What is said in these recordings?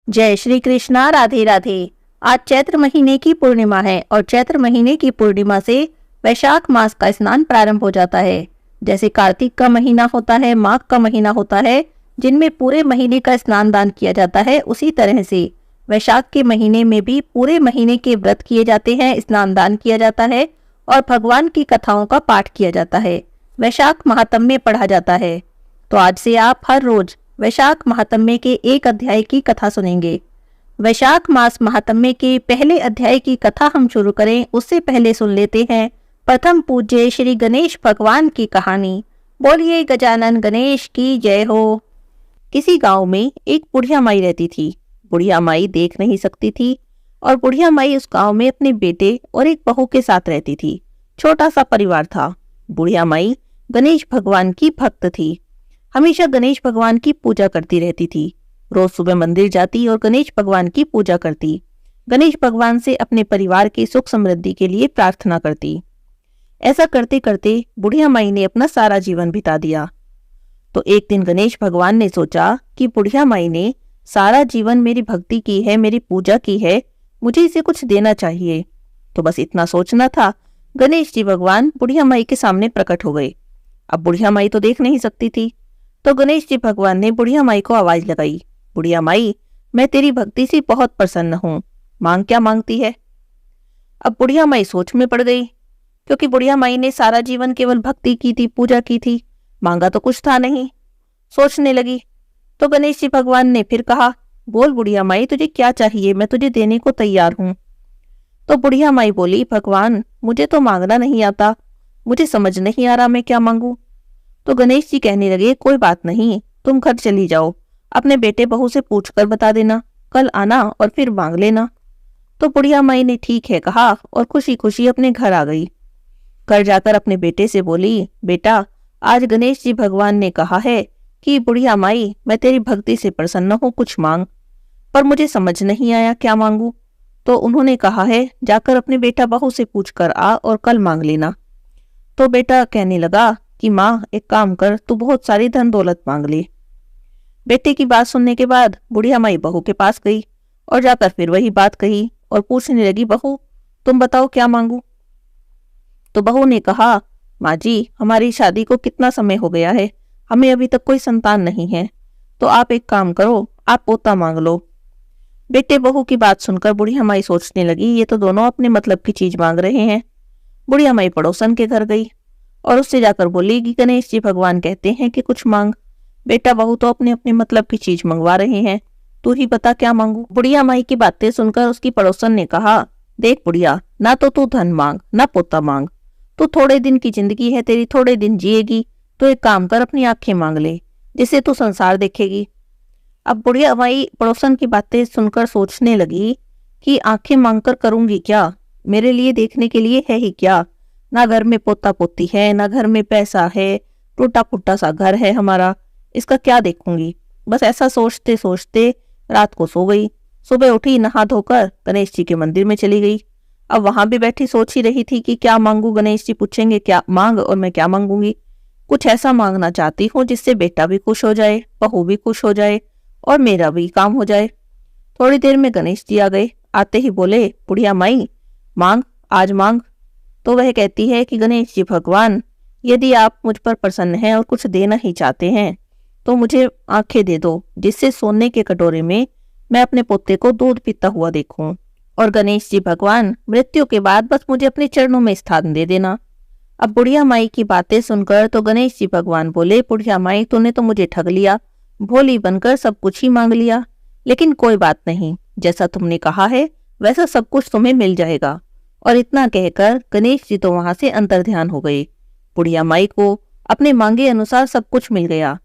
जय श्री कृष्णा। राधे राधे। आज चैत्र महीने की पूर्णिमा है और चैत्र महीने की पूर्णिमा से वैशाख मास का स्नान प्रारंभ हो जाता है। जैसे कार्तिक का महीना होता है, माघ का महीना होता है, जिनमें पूरे महीने का स्नान दान किया जाता है, उसी तरह से वैशाख के महीने में भी पूरे महीने के व्रत किए जाते हैं, स्नान दान किया जाता है और भगवान की कथाओं का पाठ किया जाता है। वैशाख महात्म्य पढ़ा जाता है। तो आज से आप हर रोज वैशाख महात्म्य के एक अध्याय की कथा सुनेंगे। वैशाख मास महात्म्य के पहले अध्याय की कथा हम शुरू करें उससे पहले सुन लेते हैं प्रथम पूज्य श्री गणेश भगवान की कहानी। बोलिए गजानन गणेश की जय हो। किसी गांव में एक बुढ़िया माई रहती थी। बुढ़िया माई देख नहीं सकती थी और बुढ़िया माई उस गांव में अपने बेटे और एक बहू के साथ रहती थी। छोटा सा परिवार था। बुढ़िया माई गणेश भगवान की भक्त थी। हमेशा गणेश भगवान की पूजा करती रहती थी। रोज सुबह मंदिर जाती और गणेश भगवान की पूजा करती। गणेश भगवान से अपने परिवार की सुख समृद्धि के लिए प्रार्थना करती। ऐसा करते करते बुढ़िया माई ने अपना सारा जीवन बिता दिया। तो एक दिन गणेश भगवान ने सोचा कि बुढ़िया माई ने सारा जीवन मेरी भक्ति की है, मेरी पूजा की है, मुझे इसे कुछ देना चाहिए। तो बस इतना सोचना था, गणेश जी भगवान बुढ़िया माई के सामने प्रकट हो गए। अब बुढ़िया माई तो देख नहीं सकती थी, तो गणेश जी भगवान ने बुढ़िया माई को आवाज लगाई, बुढ़िया माई, मैं तेरी भक्ति से बहुत प्रसन्न हूँ, मांग क्या मांगती है। अब बुढ़िया माई सोच में पड़ गई, क्योंकि बुढ़िया माई ने सारा जीवन केवल भक्ति की थी, पूजा की थी, मांगा तो कुछ था नहीं। सोचने लगी तो गणेश जी भगवान ने फिर कहा, बोल बुढ़िया माई, तुझे क्या चाहिए, मैं तुझे देने को तैयार हूँ। तो बुढ़िया माई बोली, भगवान, मुझे तो मांगना नहीं आता, मुझे समझ नहीं आ रहा मैं क्या मांगू। तो गणेश जी कहने लगे, कोई बात नहीं, तुम घर चली जाओ, अपने बेटे बहू से पूछकर बता देना, कल आना और फिर मांग लेना। तो बुढ़िया माई ने ठीक है कहा और खुशी खुशी अपने घर आ गई। घर जाकर अपने बेटे से बोली, बेटा, आज गणेश जी भगवान ने कहा है कि बुढ़िया माई, मैं तेरी भक्ति से प्रसन्न हूँ, कुछ मांग, पर मुझे समझ नहीं आया क्या मांगू। तो उन्होंने कहा है, जाकर अपने बेटा बहू से पूछ कर आ और कल मांग लेना। तो बेटा कहने लगा कि माँ, एक काम कर, तू बहुत सारी धन दौलत मांग ले। बेटे की बात सुनने के बाद बुढ़िया माई बहू के पास गई और जाकर फिर वही बात कही और पूछने लगी, बहू, तुम बताओ क्या मांगू। तो बहू ने कहा, माँ जी, हमारी शादी को कितना समय हो गया है, हमें अभी तक कोई संतान नहीं है, तो आप एक काम करो, आप पोता मांग लो। बेटे बहू की बात सुनकर बुढ़िया माई सोचने लगी, ये तो दोनों अपने मतलब की चीज मांग रहे हैं। बुढ़िया माई पड़ोसन के घर गई और उससे जाकर बोली कि गणेश जी भगवान कहते हैं कि कुछ मांग, बेटा बहू तो अपने अपने मतलब की चीज मंगवा रहे हैं, तू ही बता क्या मांगू। बुढ़िया माई की बातें सुनकर उसकी पड़ोसन ने कहा, देख बुढ़िया, ना तो तू धन मांग ना पोता मांग, तू थोड़े दिन की जिंदगी है तेरी, थोड़े दिन जिएगी, तो एक काम कर, अपनी आंखें मांग ले, जिससे तू संसार देखेगी। अब बुढ़िया माई पड़ोसन की बातें सुनकर सोचने लगी कि आंखें मांगकर करूंगी क्या, मेरे लिए देखने के लिए है ही क्या, ना घर में पोता पोती है, ना घर में पैसा है, टूटा फूटा सा घर है हमारा, इसका क्या देखूंगी। बस ऐसा सोचते सोचते रात को सो गई। सुबह उठी, नहा धोकर गणेश जी के मंदिर में चली गई। अब वहां भी बैठी सोच ही रही थी कि क्या मांगू, गणेश जी पूछेंगे क्या मांग और मैं क्या मांगूंगी। कुछ ऐसा मांगना चाहती हूँ जिससे बेटा भी खुश हो जाए, बहू भी खुश हो जाए और मेरा भी काम हो जाए। थोड़ी देर में गणेश जी आ गए। आते ही बोले, बुढ़िया माई, मांग, आज मांग। तो वह कहती है कि गणेश जी भगवान, यदि आप मुझ पर प्रसन्न हैं और कुछ देना ही चाहते हैं तो मुझे आंखें दे दो, जिससे सोने के कटोरे में मैं अपने पोते को दूध पीता हुआ देखूं। और गणेश जी भगवान, मृत्यु के बाद बस मुझे अपने चरणों में स्थान दे देना। अब बुढ़िया माई की बातें सुनकर तो गणेश जी भगवान बोले, बुढ़िया माई, तूने तो मुझे ठग लिया, भोली बनकर सब कुछ ही मांग लिया, लेकिन कोई बात नहीं, जैसा तुमने कहा है वैसा सब कुछ तुम्हें मिल जाएगा। और इतना कहकर गणेश जी तो वहां से अंतर्ध्यान हो गए। बुढ़िया माई को अपने मांगे अनुसार सब कुछ मिल गया।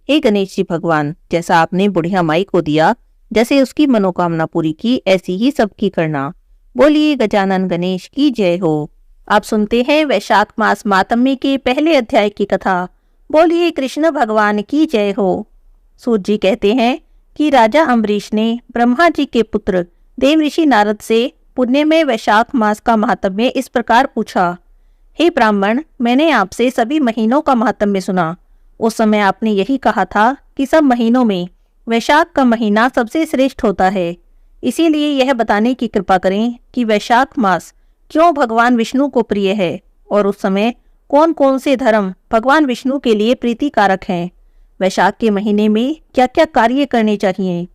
हे गणेश जी भगवान, जैसा आपने बुढ़िया माई को दिया, जैसे उसकी मनोकामना पूरी की, ऐसी ही सबकी करना। बोलिए गजानन गणेश की जय हो। आप सुनते हैं वैशाख मास मातम्य के पहले अध्याय की कथा। बोलिए कृष्ण भगवान की जय हो। सूत जी कहते हैं कि राजा अम्बरीश ने ब्रह्मा जी के पुत्र देव ऋषि नारद से पुण्य में वैशाख मास का महात्म्य इस प्रकार पूछा, हे ब्राह्मण, मैंने आपसे सभी महीनों का महात्म्य सुना। उस समय आपने यही कहा था कि सब महीनों में वैशाख का महीना सबसे श्रेष्ठ होता है। इसीलिए यह बताने की कृपा करें कि वैशाख मास क्यों भगवान विष्णु को प्रिय है और उस समय कौन कौन से धर्म भगवान विष्णु के लिए प्रीतिकारक हैं। वैशाख के महीने में क्या क्या कार्य करने चाहिए।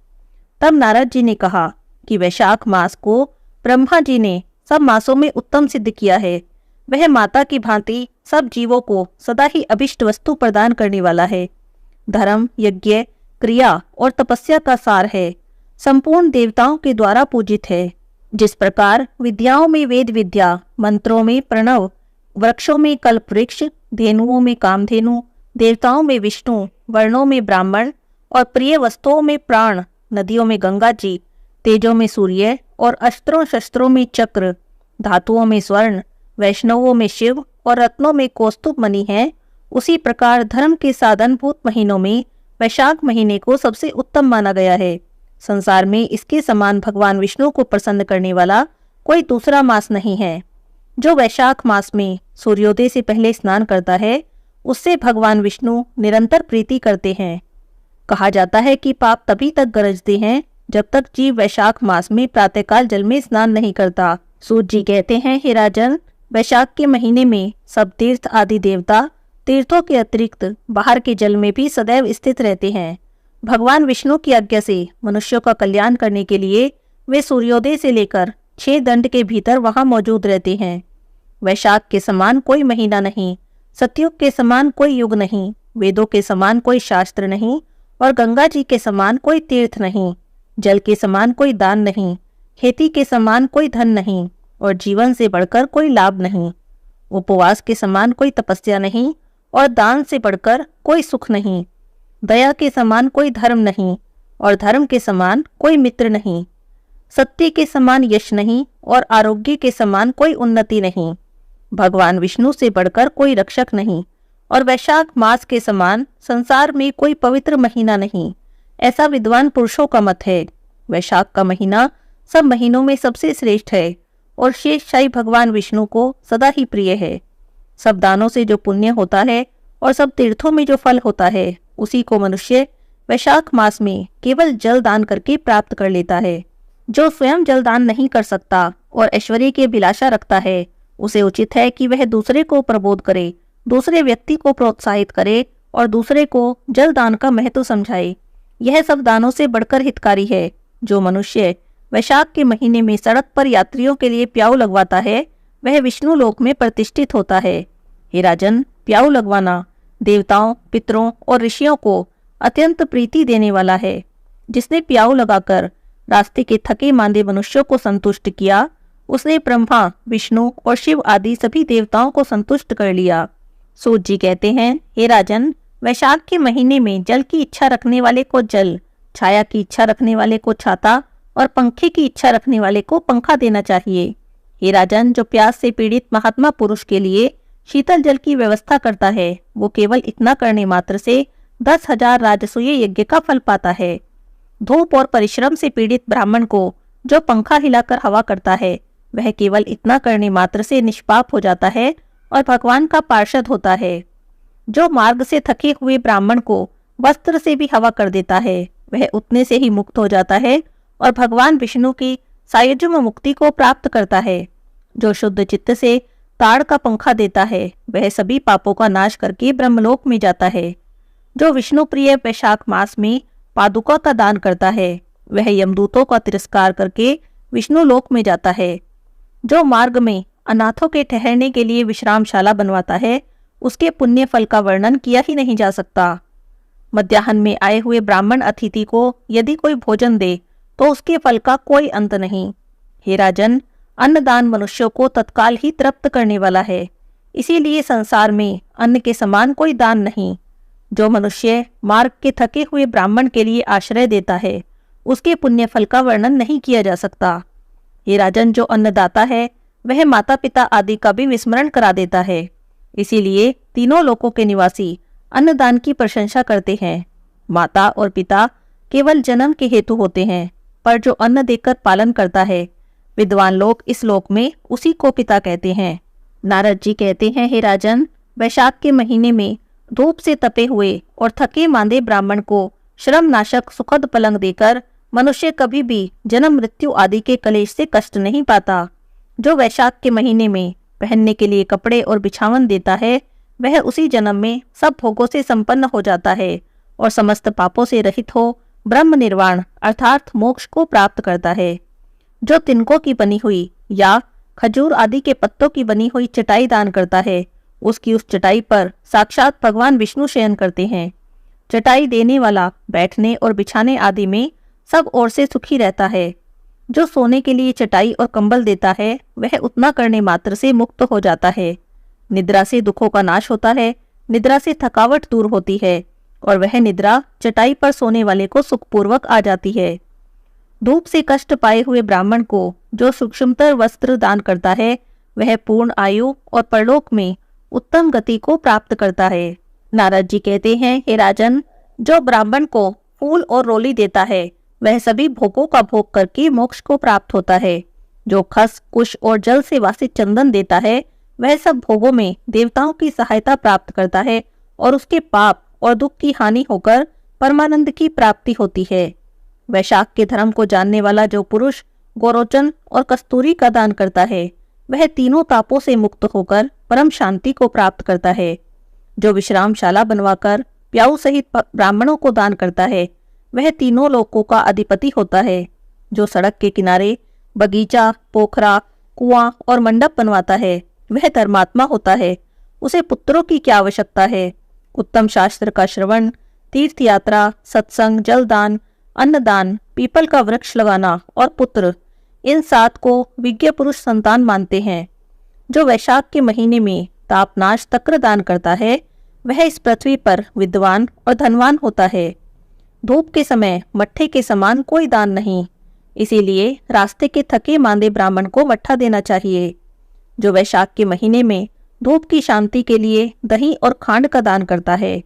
तब नारद जी ने कहा कि वैशाख मास को ब्रह्मा जी ने सब मासों में उत्तम सिद्ध किया है। वह माता की भांति सब जीवों को सदा ही अभिष्ट वस्तु प्रदान करने वाला है। धर्म, यज्ञ, क्रिया और तपस्या का सार है। संपूर्ण देवताओं के द्वारा पूजित है। जिस प्रकार विद्याओं में वेद विद्या, मंत्रों में प्रणव, वृक्षों में कल्प वृक्ष, धेनुओं में कामधेनु, देवताओं में विष्णु, वर्णों में ब्राह्मण और प्रिय वस्तुओं में प्राण, नदियों में गंगा जी, तेजों में सूर्य और अस्त्रों शस्त्रों में चक्र, धातुओं में स्वर्ण, वैष्णवों में शिव और रत्नों में कौस्तुभ मणि है, उसी प्रकार धर्म के साधनभूत महीनों में वैशाख महीने को सबसे उत्तम माना गया है। संसार में इसके समान भगवान विष्णु को प्रसन्न करने वाला कोई दूसरा मास नहीं है। जो वैशाख मास में सूर्योदय से पहले स्नान करता है, उससे भगवान विष्णु निरंतर प्रीति करते हैं। कहा जाता है कि पाप तभी तक गरजते हैं जब तक जीव वैशाख मास में प्रातःकाल जल में स्नान नहीं करता। सूत जी कहते हैं, हे राजन, वैशाख के महीने में सब तीर्थ आदि देवता तीर्थों के अतिरिक्त बाहर के जल में भी सदैव स्थित रहते हैं। भगवान विष्णु की आज्ञा से मनुष्यों का कल्याण करने के लिए वे सूर्योदय से लेकर 6 दंड के भीतर वहां मौजूद रहते हैं। वैशाख के समान कोई महीना नहीं, सतयुग के समान कोई युग नहीं, वेदों के समान कोई शास्त्र नहीं और गंगा जी के समान कोई तीर्थ नहीं, जल के समान कोई दान नहीं, खेती के समान कोई धन नहीं और जीवन से बढ़कर कोई लाभ नहीं। उपवास के समान कोई तपस्या नहीं और दान से बढ़कर कोई सुख नहीं। दया के समान कोई धर्म नहीं और धर्म के समान कोई मित्र नहीं। सत्य के समान यश नहीं और आरोग्य के समान कोई उन्नति नहीं। भगवान विष्णु से बढ़कर कोई रक्षक नहीं और वैशाख मास के समान संसार में कोई पवित्र महीना नहीं, ऐसा विद्वान पुरुषों का मत है। वैशाख का महीना सब महीनों में सबसे श्रेष्ठ है और शेषशाही भगवान विष्णु को सदा ही प्रिय है। सब दानों से जो पुण्य होता है और सब तीर्थों में जो फल होता है, उसी को मनुष्य वैशाख मास में केवल जल दान करके प्राप्त कर लेता है। जो स्वयं जल दान नहीं कर सकता और ऐश्वर्य की अभिलाषा रखता है, उसे उचित है कि वह दूसरे को प्रबोध करे, दूसरे व्यक्ति को प्रोत्साहित करे और दूसरे को जल दान का महत्व समझाए। यह सब दानों से बढ़कर हितकारी है। जो मनुष्य वैशाख के महीने में सड़क पर यात्रियों के लिए प्याऊ लगवाता है, वह विष्णु लोक में प्रतिष्ठित होता है। हे राजन, प्याऊ लगवाना देवताओं, पितरों और ऋषियों को अत्यंत प्रीति देने वाला है। जिसने प्याऊ लगाकर रास्ते के थके मांदे मनुष्यों को संतुष्ट किया, उसने ब्रह्मा, विष्णु और शिव आदि सभी देवताओं को संतुष्ट कर लिया। सूत जी कहते हैं, हे राजन, वैशाख के महीने में जल की इच्छा रखने वाले को जल, छाया की इच्छा रखने वाले को छाता और पंखे की इच्छा रखने वाले को पंखा देना चाहिए। हे राजन, जो प्यास से पीड़ित महात्मा पुरुष के लिए शीतल जल की व्यवस्था करता है, वो केवल इतना करने मात्र से 10,000 राजसूय यज्ञ का फल पाता है। धूप और परिश्रम से पीड़ित ब्राह्मण को जो पंखा हिलाकर हवा करता है, वह केवल इतना करने मात्र से निष्पाप हो जाता है और भगवान का पार्षद होता है। जो मार्ग से थके हुए ब्राह्मण को वस्त्र से भी हवा कर देता है, वह उतने से ही मुक्त हो जाता है और भगवान विष्णु की सायुज्य मुक्ति को प्राप्त करता है। जो शुद्ध चित्त से ताड़ का पंखा देता है, वह सभी पापों का नाश करके ब्रह्मलोक में जाता है। जो विष्णु प्रिय वैशाख मास में पादुका का दान करता है, वह यमदूतों का तिरस्कार करके विष्णु लोक में जाता है। जो मार्ग में अनाथों के ठहरने के लिए विश्रामशाला बनवाता है, उसके पुण्य फल का वर्णन किया ही नहीं जा सकता। मध्याह्न में आए हुए ब्राह्मण अतिथि को यदि कोई भोजन दे तो उसके फल का कोई अंत नहीं। हे राजन, अन्नदान मनुष्यों को तत्काल ही तृप्त करने वाला है। इसीलिए संसार में अन्न के समान कोई दान नहीं। जो मनुष्य मार्ग के थके हुए ब्राह्मण के लिए आश्रय देता है, उसके पुण्य फल का वर्णन नहीं किया जा सकता। हे राजन, जो अन्नदाता है, वह माता पिता आदि का भी विस्मरण करा देता है। इसीलिए तीनों लोकों के निवासी अन्नदान की प्रशंसा करते हैं। माता और पिता केवल जन्म के हेतु होते हैं, पर जो अन्न देकर पालन करता है, विद्वान लोग इस लोक में उसी को पिता कहते हैं। नारद जी कहते हैं, हे राजन, वैशाख के महीने में धूप से तपे हुए और थके मांदे ब्राह्मण को श्रम नाशक सुखद पलंग देकर मनुष्य कभी भी जन्म मृत्यु आदि के कलेश से कष्ट नहीं पाता। जो वैशाख के महीने में पहनने के लिए कपड़े और बिछावन देता है, वह उसी जन्म में सब भोगों से संपन्न हो जाता है और समस्त पापों से रहित हो ब्रह्म निर्वाण अर्थात मोक्ष को प्राप्त करता है। जो तिनकों की बनी हुई या खजूर आदि के पत्तों की बनी हुई चटाई दान करता है, उसकी उस चटाई पर साक्षात भगवान विष्णु शयन करते हैं। चटाई देने वाला बैठने और बिछाने आदि में सब ओर से सुखी रहता है। जो सोने के लिए चटाई और कंबल देता है, वह उतना करने मात्र से मुक्त हो जाता है। निद्रा से दुखों का नाश होता है, निद्रा से थकावट दूर होती है और वह निद्रा चटाई पर सोने वाले को सुखपूर्वक आ जाती है। धूप से कष्ट पाए हुए ब्राह्मण को जो सूक्ष्मतर वस्त्र दान करता है, वह पूर्ण आयु और परलोक में उत्तम गति को प्राप्त करता है। नारद जी कहते हैं, हे राजन, जो ब्राह्मण को फूल और रोली देता है, वह सभी भोगों का भोग करके मोक्ष को प्राप्त होता है। जो खस, कुश और जल से वासित चंदन देता है, वह सब भोगों में देवताओं की सहायता प्राप्त करता है और उसके पाप और दुख की हानि होकर परमानंद की प्राप्ति होती है। वैशाख के धर्म को जानने वाला जो पुरुष गोरोचन और कस्तूरी का दान करता है, वह तीनों तापों से मुक्त होकर परम शांति को प्राप्त करता है। जो विश्रामशाला बनवाकर प्याऊ सहित ब्राह्मणों को दान करता है, वह तीनों लोकों का अधिपति होता है। जो सड़क के किनारे बगीचा, पोखरा, कुआं और मंडप बनवाता है, वह धर्मात्मा होता है। उसे पुत्रों की क्या आवश्यकता है। उत्तम शास्त्र का श्रवण, तीर्थ यात्रा, सत्संग, जलदान, अन्नदान, पीपल का वृक्ष लगाना और पुत्र, इन 7 को विज्ञ पुरुष संतान मानते हैं। जो वैशाख के महीने में तापनाश तक्र दान करता है, वह इस पृथ्वी पर विद्वान और धनवान होता है। धूप के समय मट्ठे के समान कोई दान नहीं, इसीलिए रास्ते के थके मांदे ब्राह्मण को मट्ठा देना चाहिए। जो वैशाख के महीने में धूप की शांति के लिए दही और खांड का दान करता है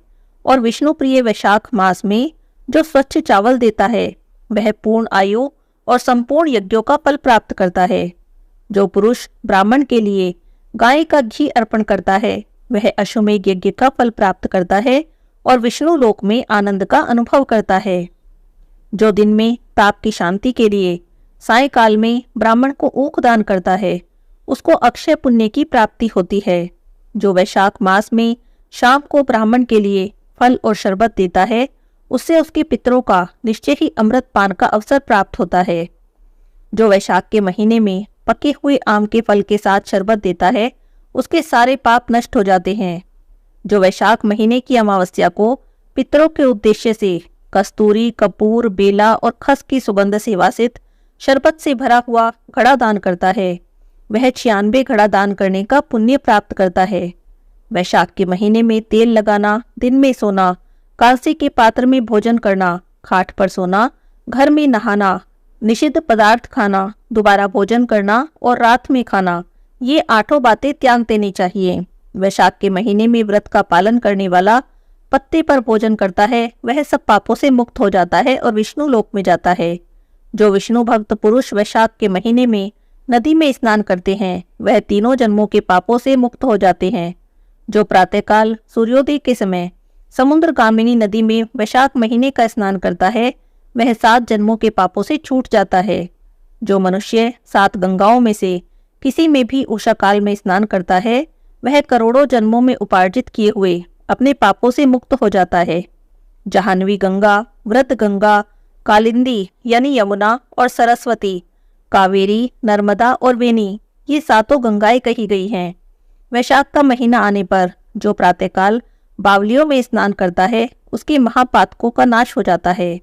और विष्णु प्रिय वैशाख मास में जो स्वच्छ चावल देता है, वह पूर्ण आयु और संपूर्ण यज्ञों का फल प्राप्त करता है। जो पुरुष ब्राह्मण के लिए गाय का घी अर्पण करता है, वह अश्वमेध यज्ञ का फल प्राप्त करता है और विष्णु लोक में आनंद का अनुभव करता है। जो दिन में ताप की शांति के लिए सायंकाल में ब्राह्मण को ऊख दान करता है, उसको अक्षय पुण्य की प्राप्ति होती है। जो वैशाख मास में शाम को ब्राह्मण के लिए फल और शरबत देता है, उससे उसके पितरों का निश्चय ही अमृत पान का अवसर प्राप्त होता है। जो वैशाख के महीने में पके हुए आम के फल के साथ शरबत देता है, उसके सारे पाप नष्ट हो जाते हैं। जो वैशाख महीने की अमावस्या को पितरों के उद्देश्य से कस्तूरी, कपूर, बेला और खस की सुगंध से वासित शरबत से भरा हुआ घड़ा दान करता है, वह 96 घड़ा दान करने का पुण्य प्राप्त करता है। वैशाख के महीने में तेल लगाना, दिन में सोना, कांसे के पात्र में भोजन करना, खाट पर सोना, घर में नहाना, निषिद्ध पदार्थ खाना, दोबारा भोजन करना और रात में खाना, ये 8 बातें त्याग देनी चाहिए। वैशाख के महीने में व्रत का पालन करने वाला पत्ते पर भोजन करता है, वह सब पापों से मुक्त हो जाता है और विष्णु लोक में जाता है। जो विष्णु भक्त पुरुष वैशाख के महीने में नदी में स्नान करते हैं, वह तीनों जन्मों के पापों से मुक्त हो जाते हैं। जो प्रातःकाल सूर्योदय के समय समुद्रगामिनी नदी में वैशाख महीने का स्नान करता है, वह 7 जन्मों के पापों से छूट जाता है। जो मनुष्य 7 गंगाओं में से किसी में भी उषा काल में स्नान करता है, वह करोड़ों जन्मों में उपार्जित किए हुए अपने पापों से मुक्त हो जाता है। जाह्नवी गंगा, व्रत गंगा, कालिंदी यानी यमुना और सरस्वती, कावेरी, नर्मदा और वेनी, ये 7 गंगाएं कही गई हैं। वैशाख का महीना आने पर जो प्रातःकाल बावलियों में स्नान करता है, उसके महापातकों का नाश हो जाता है।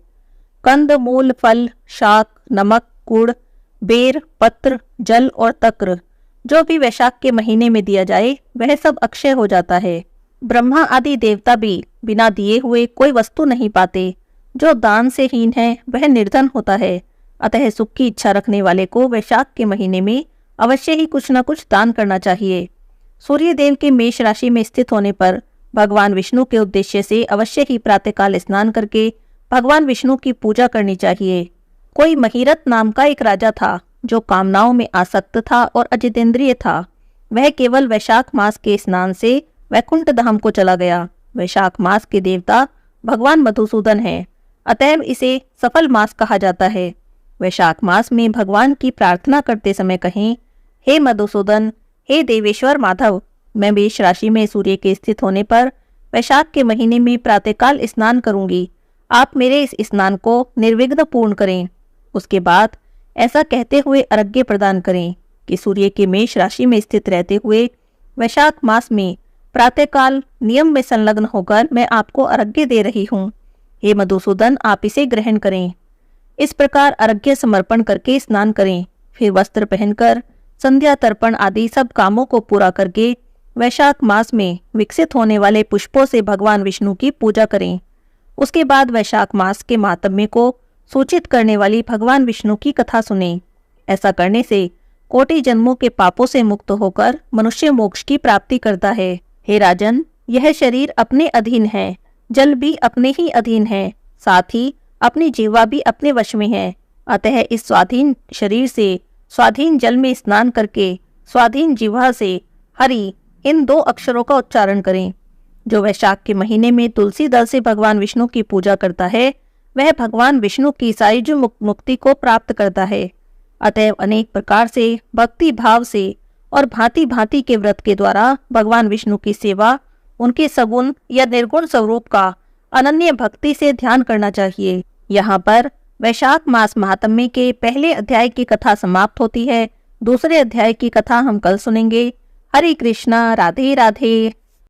कंद, मूल, फल, शाक, नमक, गुड़, बेर, पत्र, जल और तक्र जो भी वैशाख के महीने में दिया जाए, वह सब अक्षय हो जाता है। ब्रह्मा आदि देवता भी बिना दिए हुए कोई वस्तु नहीं पाते। जो दान से हीन है, वह निर्धन होता है। अतः सुख की इच्छा रखने वाले को वैशाख के महीने में अवश्य ही कुछ न कुछ दान करना चाहिए। सूर्य देव के मेष राशि में स्थित होने पर भगवान विष्णु के उद्देश्य से अवश्य ही प्रातःकाल स्नान करके भगवान विष्णु की पूजा करनी चाहिए। कोई महीरत नाम का एक राजा था, जो कामनाओं में आसक्त था और अजितेंद्रिय था। वह केवल वैशाख मास के स्नान से वैकुंठ धाम को चला गया। वैशाख मास के देवता भगवान मधुसूदन हैं, अतएव इसे सफल मास कहा जाता है। वैशाख मास में भगवान की प्रार्थना करते समय कहें, हे मधुसूदन, हे देवेश्वर माधव, मैं मेष राशि में सूर्य के स्थित होने पर वैशाख के महीने में प्रातःकाल स्नान करूंगी। आप मेरे इस स्नान को निर्विघ्न पूर्ण करें। उसके बाद ऐसा कहते हुए अर्घ्य प्रदान करें कि सूर्य के मेष राशि में स्थित रहते हुए वैशाख मास में प्रातःकाल नियम में संलग्न होकर मैं आपको अर्घ्य दे रही हूँ। हे मधुसूदन, आप इसे ग्रहण करें। इस प्रकार अर्घ्य समर्पण करके स्नान करें। फिर वस्त्र पहनकर संध्या तर्पण आदि सब कामों को पूरा करके वैशाख मास में विकसित होने वाले पुष्पों से भगवान विष्णु की पूजा करें। उसके बाद वैशाख मास के माहात्म्य को सूचित करने वाली भगवान विष्णु की कथा सुनें। ऐसा करने से कोटि जन्मों के पापों से मुक्त होकर मनुष्य मोक्ष की प्राप्ति करता है। हे राजन, यह शरीर अपने अधीन है, जल भी अपने ही अधीन है, साथ ही अपनी जीवा भी अपने वश में है। अतः इस स्वाधीन शरीर से स्वाधीन जल में स्नान करके स्वाधीन जीवा से हरि इन 2 अक्षरों का उच्चारण करें। जो वैशाख के महीने में तुलसी दल से भगवान विष्णु की पूजा करता है, वह भगवान विष्णु की सायुज्य मुक्ति को प्राप्त करता है। अतएव अनेक प्रकार से भक्ति भाव से और भांति भांति के व्रत के द्वारा भगवान विष्णु की सेवा, उनके सगुण या निर्गुण स्वरूप का अनन्य भक्ति से ध्यान करना चाहिए। यहाँ पर वैशाख मास महात्म्य के पहले अध्याय की कथा समाप्त होती है। दूसरे अध्याय की कथा हम कल सुनेंगे। हरे कृष्णा, राधे राधे।